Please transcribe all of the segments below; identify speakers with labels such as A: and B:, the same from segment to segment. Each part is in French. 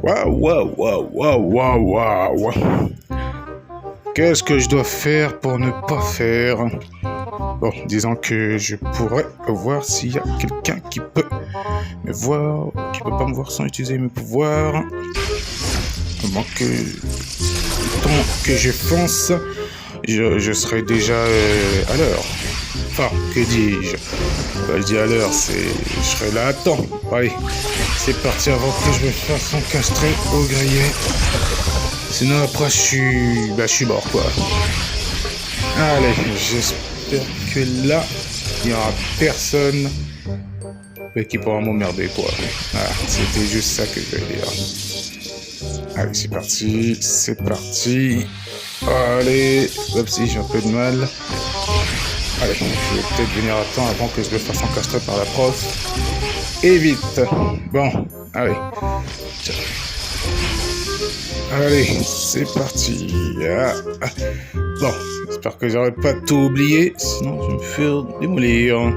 A: Waouh, waouh, waouh, waouh, waouh, waouh. Qu'est-ce que je dois faire pour ne pas faire? Bon, disons que je pourrais voir s'il y a quelqu'un qui peut me voir, qui peut pas me voir sans utiliser mes pouvoirs. Avant que je fonce, je serai déjà à l'heure. Enfin, que dis-je? Je dis à l'heure, je serai là à temps. Allez, c'est parti avant que je me fasse encastrer au grillet. Sinon après je suis mort quoi. Allez, j'espère que là, il n'y aura personne qui pourra m'emmerder quoi. Voilà, c'était juste ça que je voulais dire. Allez, c'est parti, c'est parti. Allez, hop si j'ai un peu de mal. Allez, je vais peut-être venir à temps avant que je me fasse encastrer par la prof. Et vite. Bon, allez. Tiens. Allez, c'est parti. Ah. Bon, j'espère que j'aurai pas tout oublié, sinon je vais me faire démolir.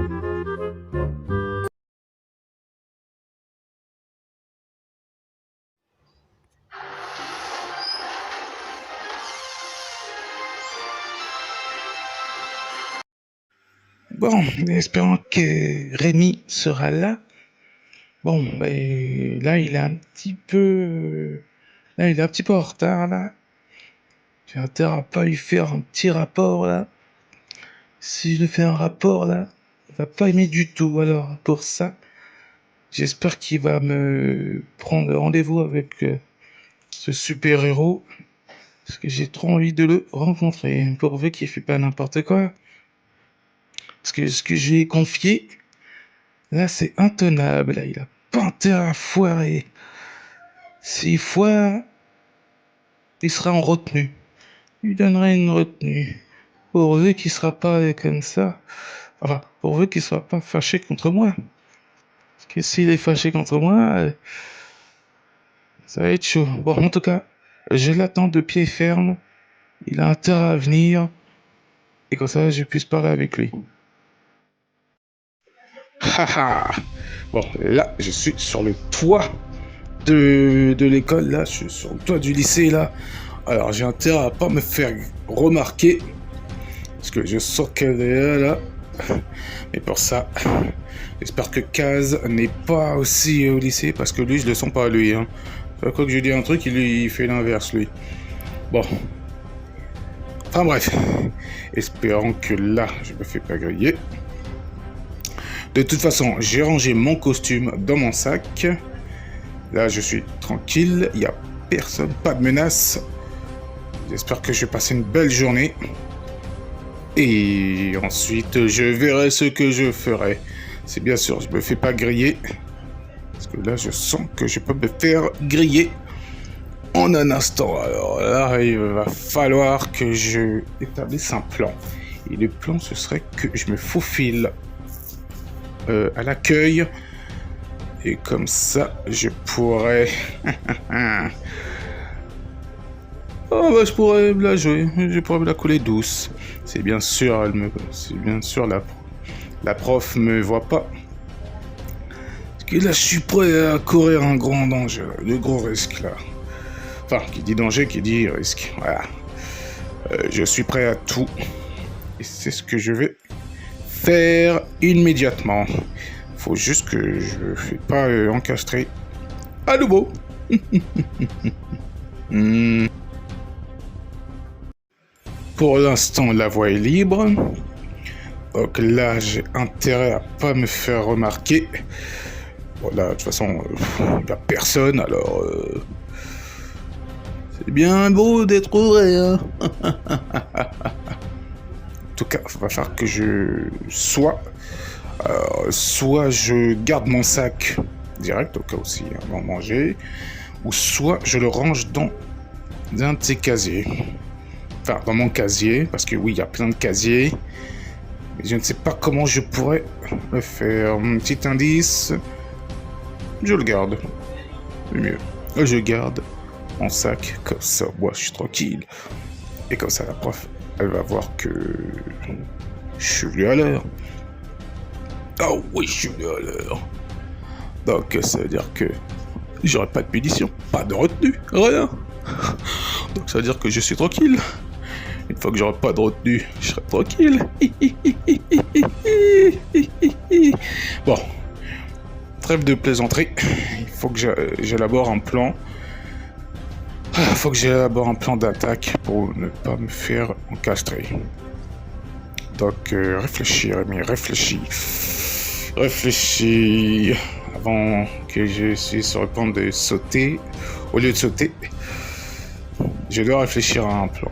A: Bon, espérons que Rémi sera là. Bon, ben, là il est un petit peu... Là il est un petit peu en retard là. J'ai intérêt à pas lui faire un petit rapport là. Si je lui fais un rapport là, il va pas aimer du tout. Alors pour ça, j'espère qu'il va me prendre rendez-vous avec ce super-héros. Parce que j'ai trop envie de le rencontrer. Pourvu qu'il fait pas n'importe quoi. Parce que ce que j'ai confié, là c'est intenable. Là, il a pas intérêt à foirer. S'il foire, il sera en retenue. Il lui donnerait une retenue. Pourvu qu'il sera pas comme ça. Enfin, pourvu qu'il soit pas fâché contre moi. Parce que s'il est fâché contre moi, ça va être chaud. Bon, en tout cas, je l'attends de pied ferme. Il a intérêt à venir. Et comme ça, je puisse parler avec lui. Haha. Bon, là, je suis sur le toit de l'école, là. Je suis sur le toit du lycée, là. Alors, j'ai intérêt à pas me faire remarquer. Parce que je sens qu'elle est là. Mais pour ça, j'espère que Kaz n'est pas aussi au lycée. Parce que lui, je le sens pas, lui. Hein. Chaque fois que je dis un truc, il fait l'inverse, lui. Bon. Enfin bref. Espérons que là, je me fais pas griller. De toute façon, j'ai rangé mon costume dans mon sac. Là, je suis tranquille. Il n'y a personne, pas de menace. J'espère que je vais passer une belle journée. Et ensuite, je verrai ce que je ferai. C'est bien sûr, je me fais pas griller. Parce que là, je sens que je peux me faire griller en un instant. Alors là, il va falloir que je établisse un plan. Et le plan, ce serait que je me faufile à l'accueil. Et comme ça, je pourrais... oh bah je pourrais me la jouer, je pourrais me la couler douce. C'est bien sûr, la prof me voit pas. Parce que là, je suis prêt à courir un grand danger, de gros risques là. Enfin, qui dit danger, qui dit risque. Voilà. Je suis prêt à tout. Et c'est ce que je vais faire immédiatement. Faut juste que je ne fais pas encastrer à nouveau. Pour l'instant, la voie est libre. Donc là, j'ai intérêt à pas me faire remarquer. Bon, là, de toute façon, il n'y a personne, alors... c'est bien beau d'être vrai, hein. En tout cas, il va falloir que je soit je garde mon sac direct, au cas où si avant de manger, ou soit je le range dans un de ces casiers. Enfin, dans mon casier, parce que oui, il y a plein de casiers. Mais je ne sais pas comment je pourrais le faire. Un petit indice, je le garde. C'est mieux. Je garde mon sac, comme ça, moi je suis tranquille. Et comme ça, la prof, elle va voir que je suis venu à l'heure. Ah oui, je suis venu à l'heure.
B: Donc ça veut dire que j'aurai pas de punition, pas de retenue, rien. Donc ça veut dire que je suis tranquille. Une fois que j'aurai pas de retenue, je serai tranquille. Bon, trêve de plaisanterie. Il faut que j'élabore un plan. Il faut que j'élabore un plan d'attaque pour ne pas me faire encastrer. Donc réfléchis, Rémi, réfléchis. Réfléchis avant que je suis sur le point de sauter. Au lieu de sauter, je dois réfléchir à un plan.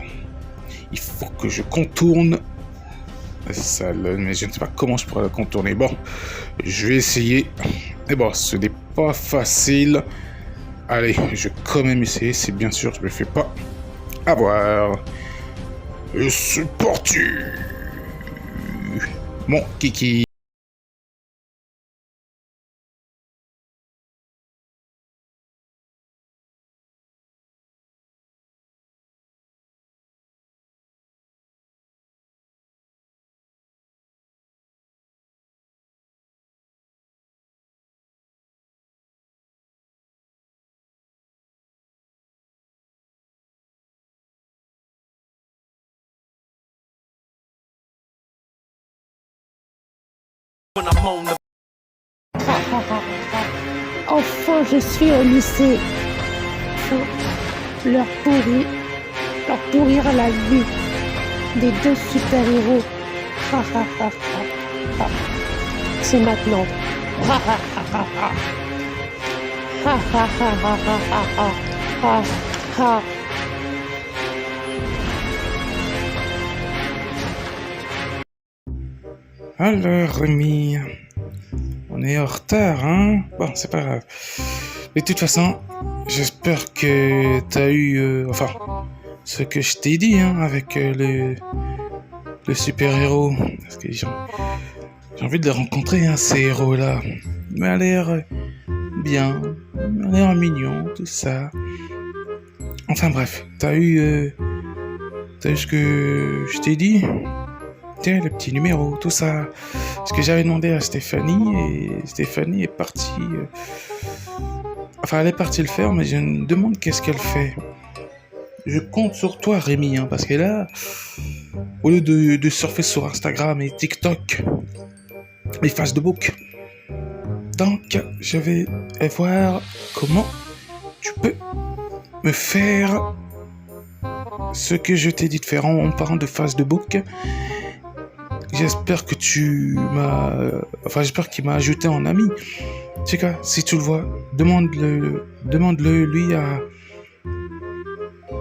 B: Il faut que je contourne la salle, mais je ne sais pas comment je pourrais la contourner. Bon, je vais essayer. Et bon, ce n'est pas facile. Allez, je vais quand même essayer, si bien sûr je me fais pas avoir. Je suis parti. Mon kiki.
C: Enfin, je suis au lycée. Faut leur pourrir la vie des deux super-héros. C'est maintenant.
A: Alors, Rémi, on est en retard, hein? Bon, c'est pas grave. Mais de toute façon, j'espère que t'as eu, ce que je t'ai dit, hein, avec le super-héros. Parce que j'ai envie de les rencontrer, hein, ces héros-là. Il m'a l'air bien, il m'a l'air mignon, tout ça. Enfin bref, t'as eu ce que je t'ai dit? Tiens, le petit numéro, tout ça. Ce que j'avais demandé à Stéphanie, et Stéphanie est partie... elle est partie le faire, mais je me demande qu'est-ce qu'elle fait. Je compte sur toi, Rémi, hein, parce que là, au lieu de surfer sur Instagram et TikTok, et Facebook, donc je vais voir comment tu peux me faire ce que je t'ai dit de faire en parlant de Facebook. J'espère que j'espère qu'il m'a ajouté en ami. Tu sais, si tu le vois, demande-le lui à...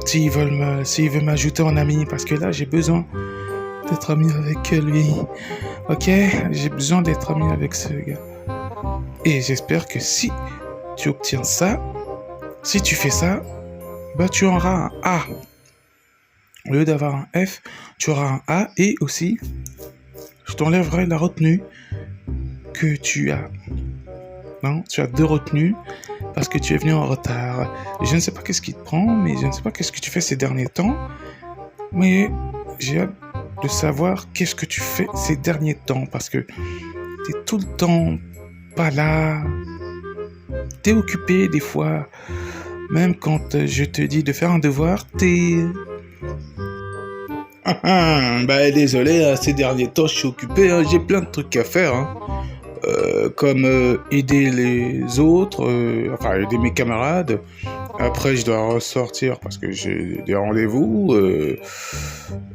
A: s'il veut m'ajouter en ami, parce que là, j'ai besoin d'être ami avec lui. Ok? J'ai besoin d'être ami avec ce gars. Et j'espère que si tu obtiens ça, si tu fais ça, bah tu auras un A. Au lieu d'avoir un F, tu auras un A, et aussi, je t'enlèverai la retenue que tu as. Non, tu as 2 retenues parce que tu es venu en retard. Je ne sais pas qu'est-ce qui te prend, mais je ne sais pas qu'est-ce que tu fais ces derniers temps. Mais j'ai hâte de savoir qu'est-ce que tu fais ces derniers temps, parce que tu es tout le temps pas là. Tu es occupé des fois. Même quand je te dis de faire un devoir, t'es... désolé, ces derniers temps je suis occupé, hein, j'ai plein de trucs à faire, hein. Comme aider les autres, aider mes camarades. Après je dois ressortir parce que j'ai des rendez-vous.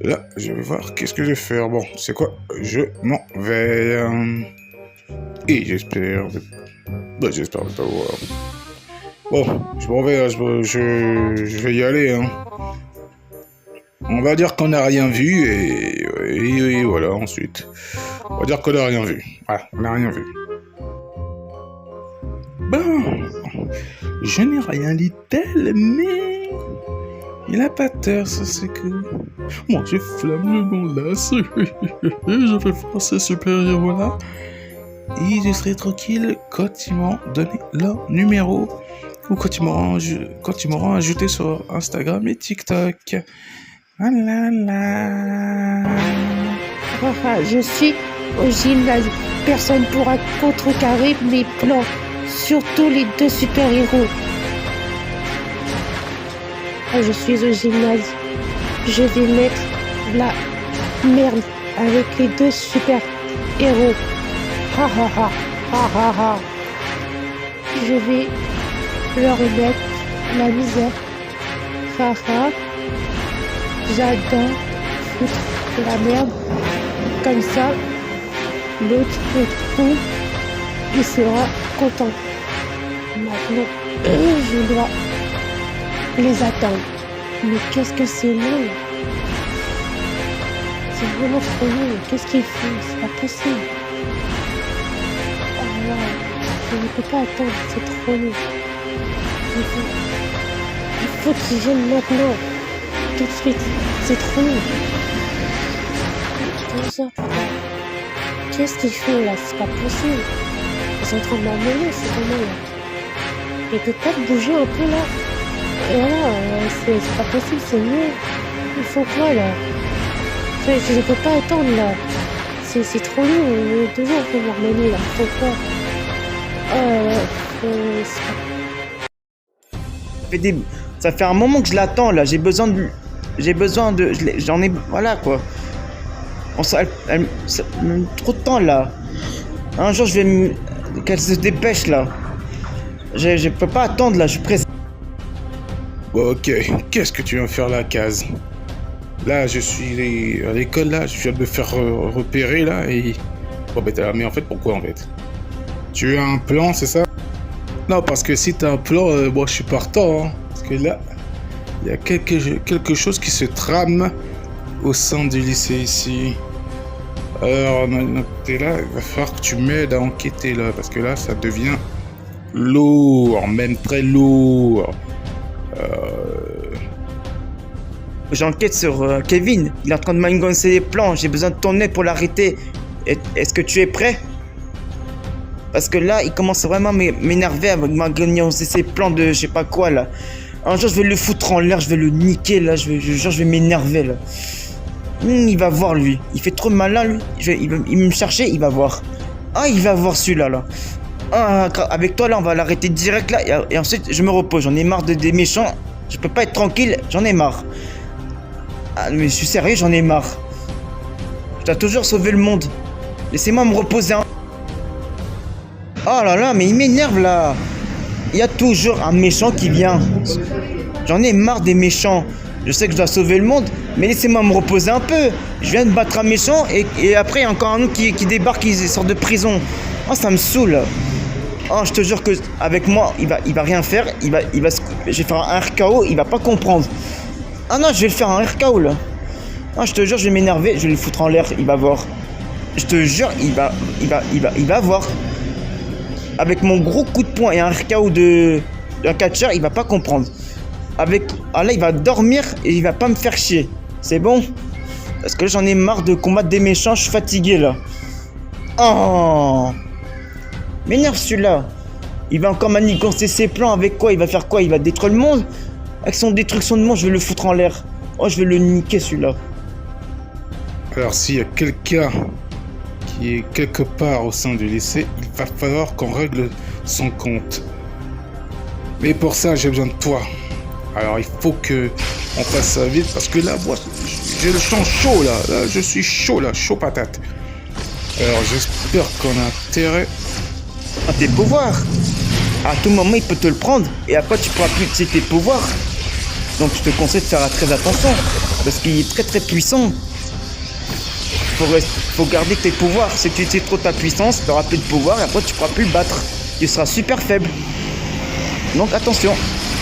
A: Là je vais voir qu'est-ce que je vais faire. Bon, c'est quoi? Je m'en vais. Et j'espère ne pas voir. Bon, je m'en vais, hein, je vais y aller, hein. On va dire qu'on n'a rien vu et voilà, ensuite. On va dire qu'on n'a rien vu. Voilà, on n'a rien vu. Bon, je n'ai rien dit tel, mais il a pas tort, ça c'est que... Moi j'ai flamme le bon là, je vais faire ce super-héros-là. Et je serai tranquille quand ils m'ont donné leur numéro. Ou quand ils m'auront ajouté sur Instagram et TikTok. Ah là là.
C: Je suis au gymnase. Personne pourra contrecarrer mes plans. Surtout les deux super-héros. Ah, je suis au gymnase. Je vais mettre la merde avec les deux super-héros. Ha ha ha, ha ha ha. Je vais leur mettre la misère. Ha ha. J'adore foutre la merde. Comme ça, l'autre con, il sera content. Maintenant, je dois les attendre. Mais qu'est-ce que c'est long? C'est vraiment trop long. Qu'est-ce qu'il fait? C'est pas possible. Oh là, je ne peux pas attendre. C'est trop long. Il faut qu'ils viennent maintenant. Tout de suite. C'est trop long. 2 heures. Qu'est-ce qu'ils font là? C'est pas possible. Ils sont en train de m'emmener, c'est comment là? Ils peuvent pas bouger un peu là? Et voilà, c'est pas possible, c'est mieux. Ils font quoi là? Je ne peux pas attendre là. C'est trop long, on est toujours en train de m'emmener là. Ils font quoi?
D: Ça fait un moment que je l'attends là. J'ai besoin de. J'en ai. Voilà quoi. Trop de temps là. Un jour je vais qu'elle se dépêche là. Je peux pas attendre là, je suis pressé.
B: Ok, qu'est-ce que tu viens faire là, Kaz? Là, je suis à l'école, là, je viens de me faire repérer, là, et... Bon, ben, mais en fait, pourquoi, en fait? Tu as un plan, c'est ça? Non, parce que si t'as un plan, moi, je suis partant, hein. Parce que là, il y a quelque chose qui se trame au sein du lycée, ici. Alors, t'es là, il va falloir que tu m'aides à enquêter, là, parce que là, ça devient lourd, même très lourd.
D: J'enquête sur Kevin. Il est en train de manigancer les plans. J'ai besoin de ton aide pour l'arrêter. Est-ce que tu es prêt? Parce que là, il commence vraiment à m'énerver avec manigancer ses plans de je sais pas quoi là. Un jour, je vais le foutre en l'air, je vais le niquer là. Je vais m'énerver là. Il va voir lui. Il fait trop malin lui. Il va me chercher, il va voir. Ah, il va voir celui-là là. Ah, avec toi là, on va l'arrêter direct là. Et ensuite, je me repose. J'en ai marre des méchants. Je peux pas être tranquille. J'en ai marre. Ah, mais je suis sérieux, j'en ai marre. Je dois toujours sauver le monde. Laissez-moi me reposer un... Oh là là, mais il m'énerve là. Il y a toujours un méchant qui vient. J'en ai marre des méchants. Je sais que je dois sauver le monde, mais laissez-moi me reposer un peu. Je viens de battre un méchant et après il y a encore un autre qui débarque, qui sort de prison. Oh, ça me saoule. Oh, je te jure que avec moi, il va rien faire. Je vais faire un RKO, il va pas comprendre. Ah non, je vais le faire un RKO là. Ah, je te jure, je vais m'énerver, je vais le foutre en l'air, il va voir. Je te jure, il va voir. Avec mon gros coup de poing et un RKO d'un catcheur, il va pas comprendre. Ah là, il va dormir et il va pas me faire chier. C'est bon? Parce que j'en ai marre de combattre des méchants, je suis fatigué là. Oh! M'énerve celui-là. Il va encore manigancer ses plans avec quoi? Il va faire quoi? Il va détruire le monde? Avec son destruction de monde, je vais le foutre en l'air. Oh, je vais le niquer celui-là.
B: Alors, s'il y a quelqu'un qui est quelque part au sein du lycée, il va falloir qu'on règle son compte. Mais pour ça, j'ai besoin de toi. Alors, il faut que on fasse ça vite parce que là, moi, j'ai le champ chaud là. Là, je suis chaud là, chaud patate. Alors, j'espère qu'on a intérêt
D: à tes pouvoirs. À tout moment, il peut te le prendre et après, tu pourras plus utiliser tes pouvoirs. Donc, je te conseille de faire très attention parce qu'il est très très puissant. Faut garder tes pouvoirs. Si tu utilises trop ta puissance, tu n'auras plus de pouvoir et après, tu pourras plus le battre. Tu seras super faible. Donc, attention.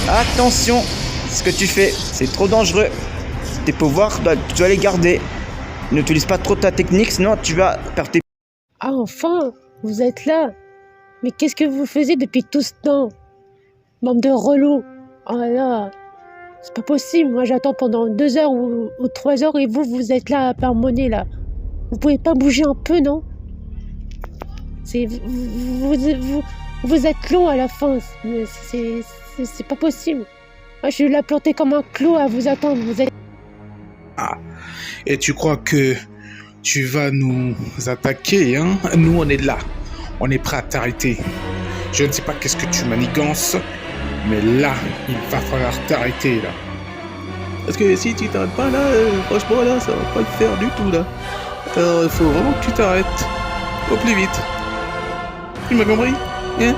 D: Attention. Ce que tu fais, c'est trop dangereux. Tes pouvoirs, tu dois les garder. N'utilise pas trop ta technique, sinon tu vas perdre tes...
C: Ah, enfin, vous êtes là. Mais qu'est-ce que vous faisiez depuis tout ce temps? Bande de relous. Oh là là. C'est pas possible. Moi, j'attends pendant 2 heures ou 3 heures et vous êtes là à parmonner là. Vous pouvez pas bouger un peu, non? Vous êtes long à la fin. C'est pas possible. Moi, je suis là planté comme un clou à vous attendre. Vous êtes...
B: Ah, et tu crois que tu vas nous attaquer, hein? Nous, on est là. On est prêt à t'arrêter. Je ne sais pas qu'est-ce que tu manigances, mais là, il va falloir t'arrêter, là.
A: Parce que si tu t'arrêtes pas là, franchement là, ça va pas le faire du tout là. Alors il faut vraiment que tu t'arrêtes. Au plus vite. Tu m'as compris? Hein?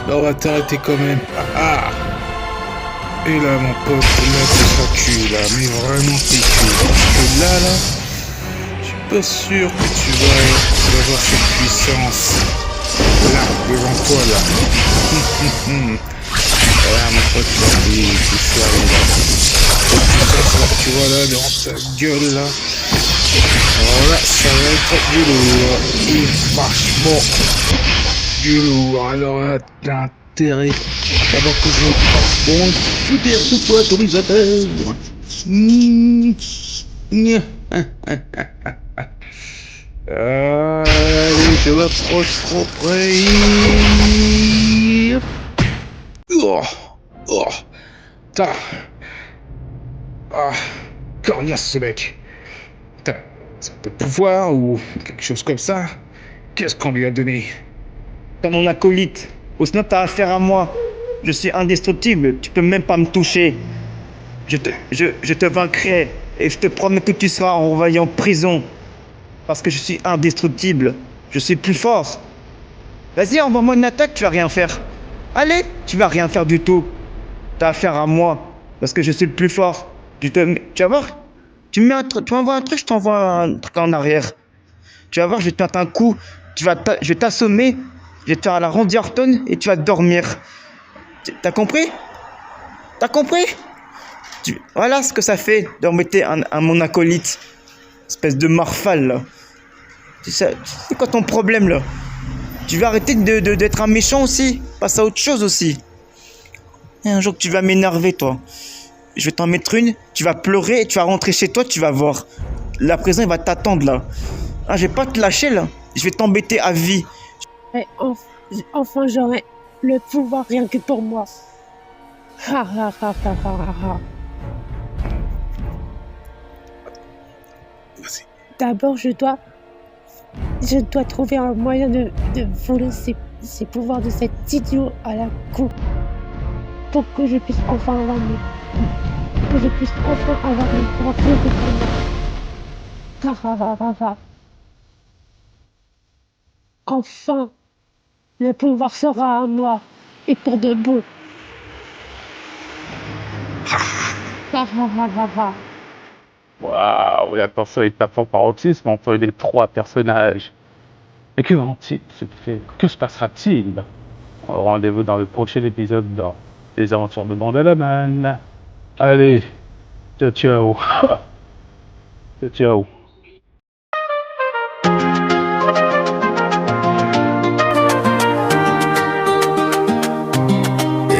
B: Là, on va t'arrêter quand même. Ah, ah. Et là, mon pote, là, t'es pas cul, là. Mais vraiment, t'es cul. Parce que là, je suis pas sûr que tu vas avoir cette puissance. Là, devant toi, là. Voilà, mon pote, là, t'es sérieux, là. Cette puissance, là, tu vois, là, devant ta gueule, là. Alors là, ça va être du lourd. Et vachement du lourd. Alors là, t'as intérêt d'abord que je bon super sous toi, autorisateur. Allez, je m'approche trop près. Oh, oh, ta. Ah, coriace ce mec. T'as un pouvoir ou quelque chose comme ça. Qu'est-ce qu'on lui a donné?
D: T'es mon acolyte. Ou sinon t'as affaire à moi. Je suis indestructible, tu peux même pas me toucher. Je te vaincrai et je te promets que tu seras envoyé en prison. Parce que je suis indestructible. Je suis plus fort. Vas-y, envoie-moi une attaque, tu vas rien faire. Allez, tu vas rien faire du tout. T'as affaire à moi. Parce que je suis le plus fort. Tu vas voir. Tu m'envoies un truc, je t'envoie un truc en arrière. Tu vas voir, je vais te mettre un coup. Je vais t'assommer. Je vais te faire à la Randy Orton et tu vas dormir. T'as compris? T'as compris? Voilà ce que ça fait d'embêter un mon acolyte. Espèce de marfal, là. C'est quoi ton problème, là? Tu vas arrêter d'être un méchant aussi? Passe à autre chose aussi. Et un jour que tu vas m'énerver, toi. Je vais t'en mettre une, tu vas pleurer et tu vas rentrer chez toi, tu vas voir. La prison, il va t'attendre, là. Ah, je vais pas te lâcher, là. Je vais t'embêter à vie.
C: Et enfin, j'aurai le pouvoir rien que pour moi. Ha ha ha ha ha ha.
B: Vas-y.
C: D'abord, je dois trouver un moyen de voler ces pouvoirs de cet idiot à la con. Pour que je puisse enfin avoir mes pouvoirs rien que pour moi. Ha ha ha ha ha. Enfin, le pouvoir sera à moi, et pour de bon. Ha ha ha ha ha.
A: Waouh, attention, il tape en paroxysme entre les trois personnages. Mais que se passera-t-il? Rendez-vous dans le prochain épisode dans Les Aventures de Bandalaman. Allez, ciao ciao. Ciao ciao.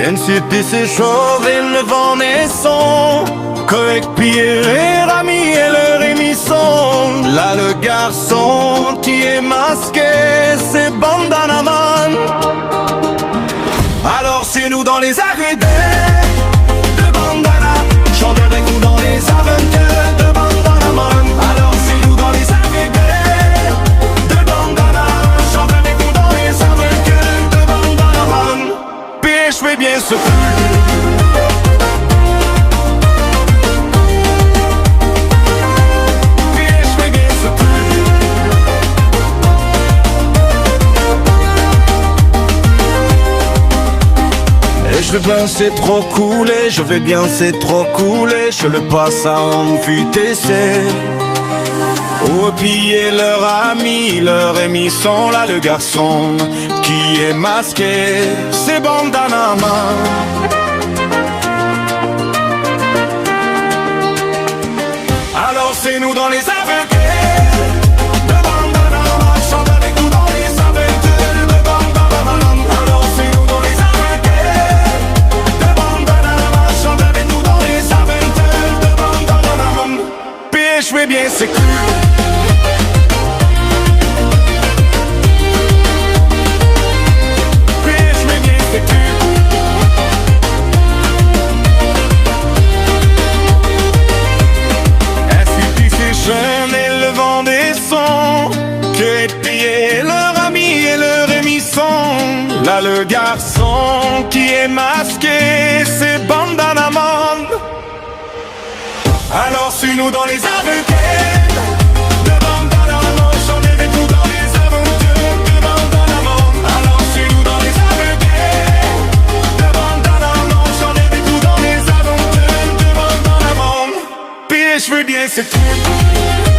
E: Insipi se chove le vent naissant, qu'avec Pierre et Rami et leur émission. Là le garçon qui est masqué, c'est Bandanaman. Alors c'est nous dans les arrêtés de Bandana, chantons avec nous dans les aventures de Bandanaman. Alors c'est nous dans les arrêtés de Bandana, chantons avec nous dans les aventures de Bandanaman. Puis je fais bien ce je vais bien, c'est trop coulé, je vais bien, c'est trop coulé, je le passe à en vitesse. Au piller leur ami, leur ami sont là, le garçon qui est masqué, c'est Bandanama. Alors c'est nous dans les aveugles. Je vais bien, c'est cool. Puis je vais bien, c'est cool. Ainsi ces jeunes et le vent descend, que piller leur ami et leur émission. Là le garçon qui est masqué, c'est Bandana Man. Alors suis-nous dans les aventures de Bandana Man. J'en ai tout dans les aventures de Bandana Man. Alors suis-nous dans les aventures de Bandana Man. J'en ai tout dans les aventures de Bandana Man. Puis je veux bien c'est tout.